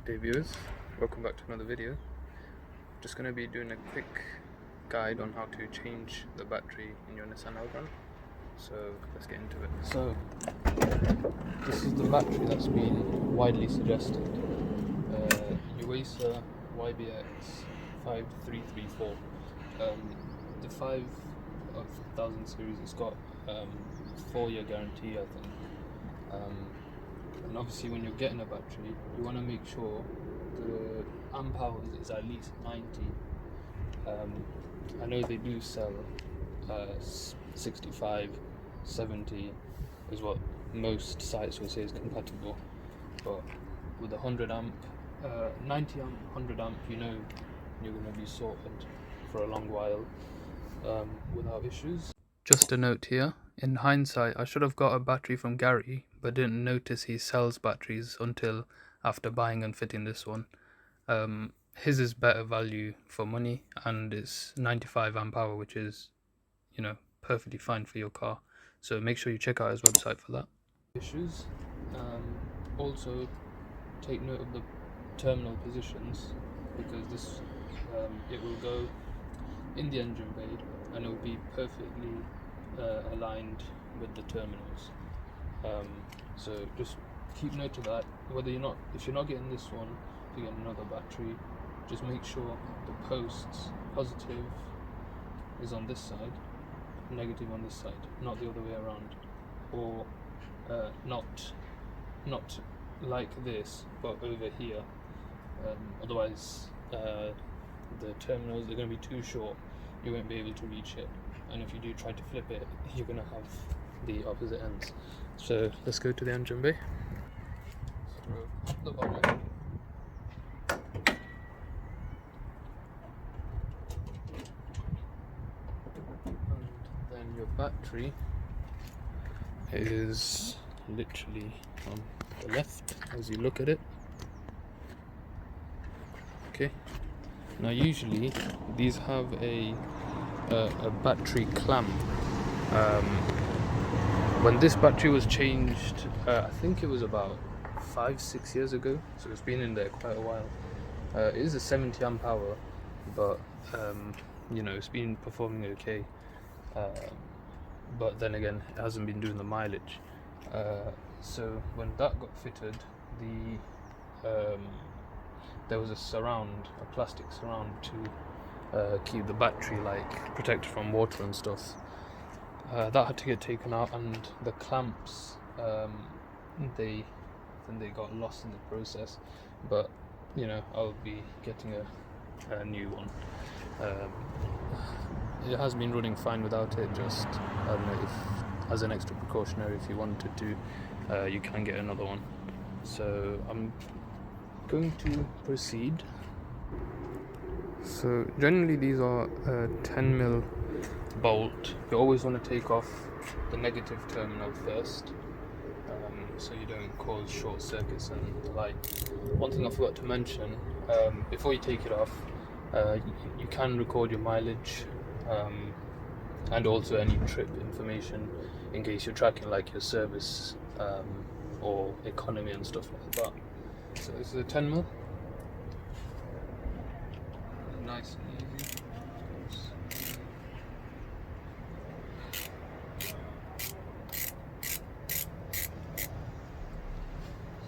Good day viewers, welcome back to another video. Just going to be doing a quick guide on how to change the battery in your Nissan Elgrand. So let's get into it. So this is the battery that's been widely suggested. Uesa YBX 5334. The 5000 series, it's got 4-year guarantee, I think. And obviously when you're getting a battery, you want to make sure the amp hours is at least 90. I know they do sell 65, 70 is what most sites will say is compatible, but with 100 amp, 90 amp, 100 amp, you know you're going to be sorted for a long while without issues. Just a note here, in hindsight I should have got a battery from Gary, but didn't notice he sells batteries until after buying and fitting this one. His is better value for money, and it's 95 amp hour, which is, you know, perfectly fine for your car. So make sure you check out his website for that. Issues. Also take note of the terminal positions, because this it will go in the engine bay and it will be perfectly aligned with the terminals. So just keep note of that. If you're not getting this one, if you get another battery, just make sure the posts positive is on this side, negative on this side, not the other way around, or not like this, but over here. Otherwise the terminals are going to be too short, you won't be able to reach it, and if you do try to flip it, you're going to have the opposite ends. So let's go to the engine bay. The bottom. And then your battery is literally on the left as you look at it. Okay, now usually these have a battery clamp. When this battery was changed, I think it was about 5-6 years ago, so it's been in there quite a while. It is a 70 amp hour, but you know, it's been performing okay, but then again it hasn't been doing the mileage. So when that got fitted, there was a plastic surround to keep the battery protected from water and stuff. That had to get taken out, and the clamps they got lost in the process. But you know, I'll be getting a new one. It has been running fine without it. Just, I don't know, if as an extra precautionary, if you wanted to, you can get another one. So I'm going to proceed. So generally these are 10mm bolt. You always want to take off the negative terminal first, so you don't cause short circuits and the like. One thing I forgot to mention, before you take it off, you can record your mileage and also any trip information in case you're tracking like your service or economy and stuff like that. So this is a 10mm. Nice and easy.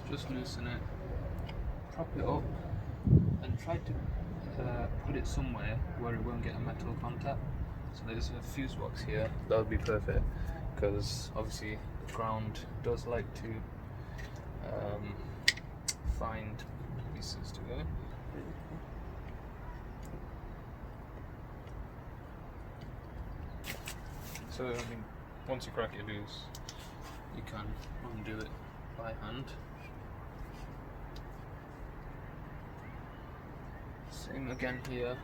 Just loosen it, prop it up, and try to put it somewhere where it won't get a metal contact. So there's a fuse box here, that would be perfect, because obviously the ground does like to find pieces to go. So I mean, once you crack it loose, you can undo it by hand. Same again here.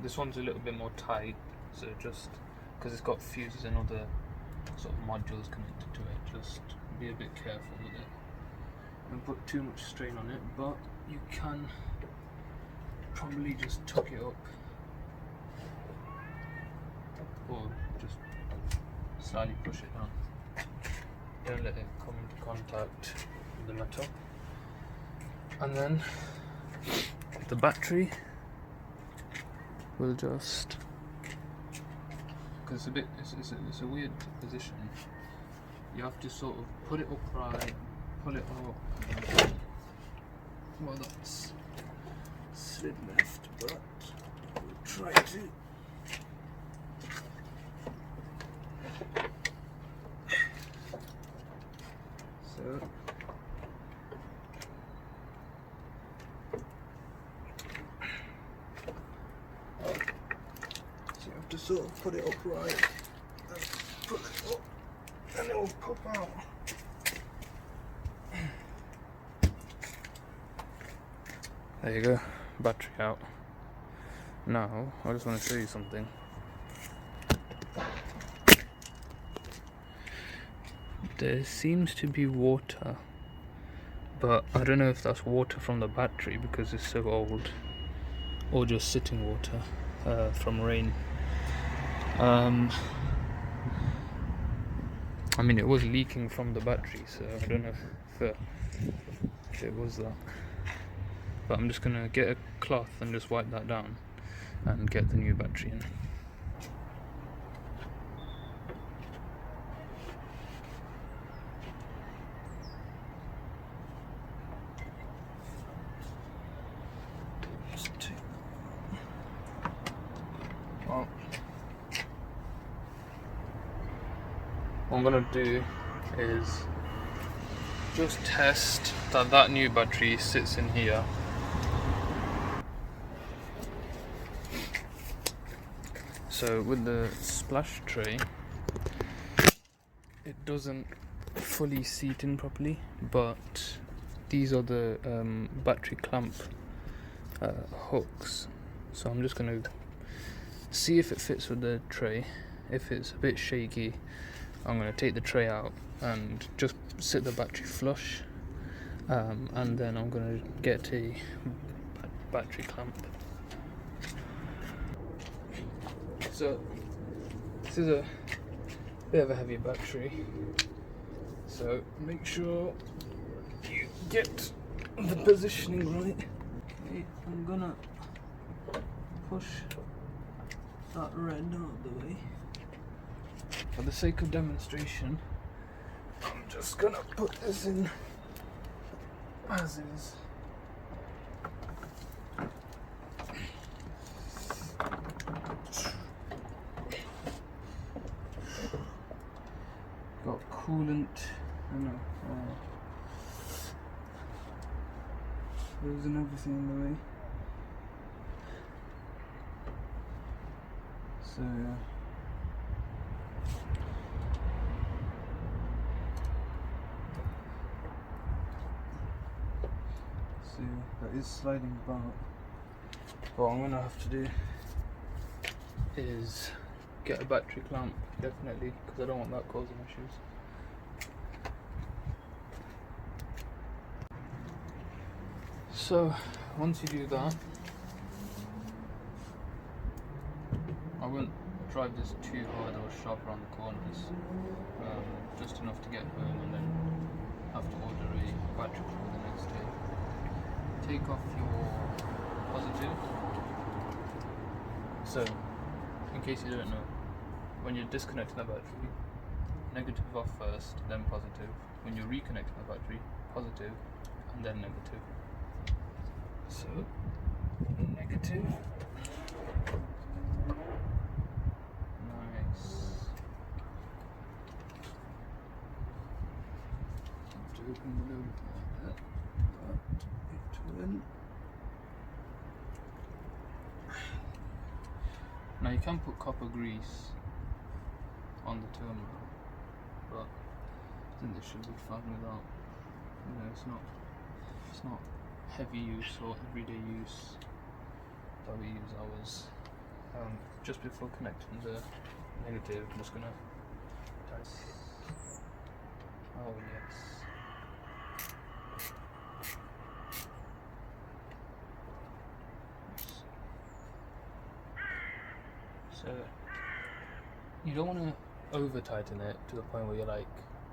This one's a little bit more tight, so just because it's got fuses and other sort of modules connected to it, just be a bit careful with it. Don't put too much strain on it, but you can probably just tuck it up, or just slightly push it down. Don't let it come into contact with the metal. And then the battery will just, because it's a weird position. You have to sort of put it upright, pull it up. Well, that's slid left, but we'll try to. So you have to sort of put it upright and pull it up, and it will pop out. There you go, battery out. Now, I just want to show you something. There seems to be water, but I don't know if that's water from the battery because it's so old, or just sitting water from rain. I mean, it was leaking from the battery, so I don't know if it was that. But I'm just gonna get a cloth and just wipe that down and get the new battery in. Well, what I'm gonna do is just test that new battery sits in here. So with the splash tray, it doesn't fully seat in properly, but these are the battery clamp hooks. So I'm just going to see if it fits with the tray. If it's a bit shaky, I'm going to take the tray out and just sit the battery flush, and then I'm going to get a battery clamp. So this is a bit of a heavy battery, so make sure you get the positioning right. Okay, I'm gonna push that red out of the way. For the sake of demonstration, I'm just gonna put this in as is. Got coolant, hose and everything in the way. So yeah. So that is sliding about. What I'm gonna have to do is get a battery clamp, definitely, because I don't want that causing issues. So once you do that, I won't drive this too hard or sharp around the corners, just enough to get home and then have to order a battery for the next day. Take off your positive. So, in case you don't know, when you're disconnecting the battery, negative off first, then positive. When you're reconnecting the battery, positive, and then negative. So, negative. Nice. Have to open the load like that, but it will. Now you can put copper grease on the terminal, but I think this should be fine without. You know, it's not heavy use or everyday use that we use ours. Just before connecting the negative, I'm just gonna test. Oh yes. So you don't want to over tighten it to the point where you're like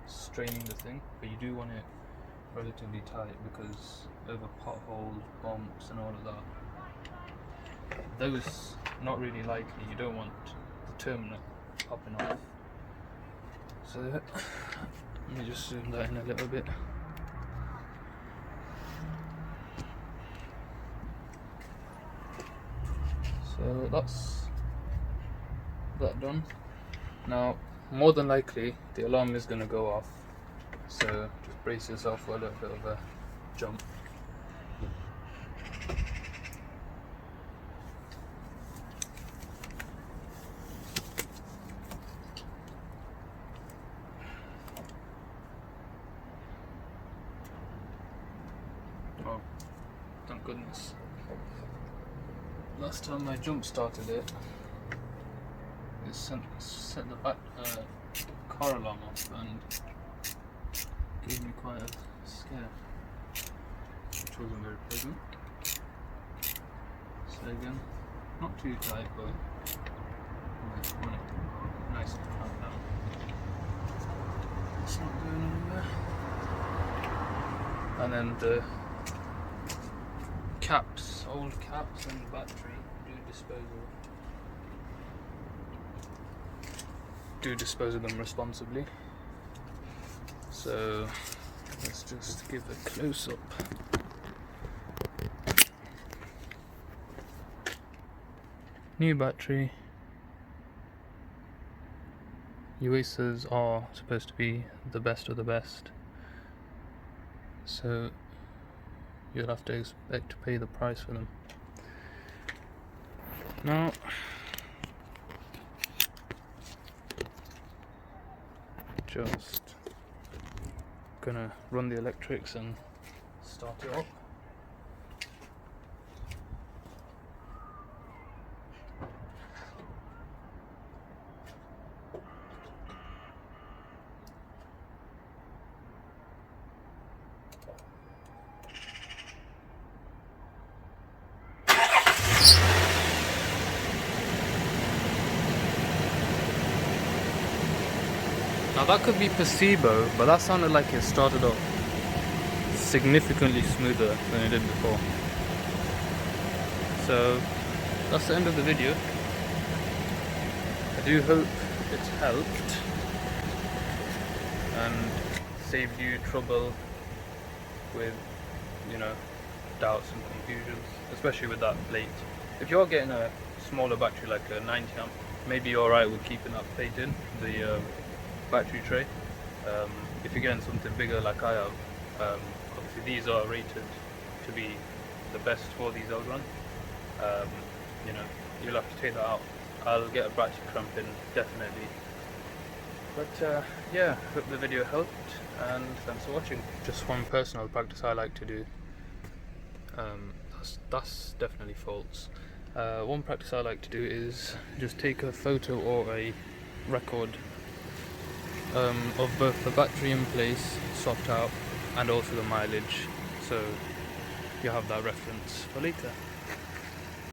straining the thing, but you do want it relatively tight because over potholes, bumps and all of that, those not really likely. You don't want the terminal popping off. So let me just zoom that in a little bit. So that's that done. Now, more than likely, the alarm is going to go off. So just brace yourself for a little bit of a jump. Oh, thank goodness. Last time I jump started it, it set the back car alarm off and gave me quite a scare, which wasn't very pleasant. So again, not too tight, but I want it nice and clamp down. It's not going anywhere. And then the caps, old caps and the battery do dispose of them responsibly. So let's just give a close up. New battery. UACers are supposed to be the best of the best, so you'll have to expect to pay the price for them. Now, just gonna run the electrics and start it up. Now that could be placebo, but that sounded like it started off significantly smoother than it did before. So that's the end of the video. I do hope it's helped and saved you trouble with, doubts and confusions, especially with that plate. If you're getting a smaller battery like a 90 amp, maybe you're alright with keeping that plate in the battery tray. If you're getting something bigger like I have, obviously these are rated to be the best for these Elgrand. You'll have to take that out. I'll get a battery clamp in, definitely. But yeah, hope the video helped and thanks for watching. Just one personal practice I like to do. That's definitely false. One practice I like to do is just take a photo or a record of both the battery in place, swapped out, and also the mileage, so you have that reference for later.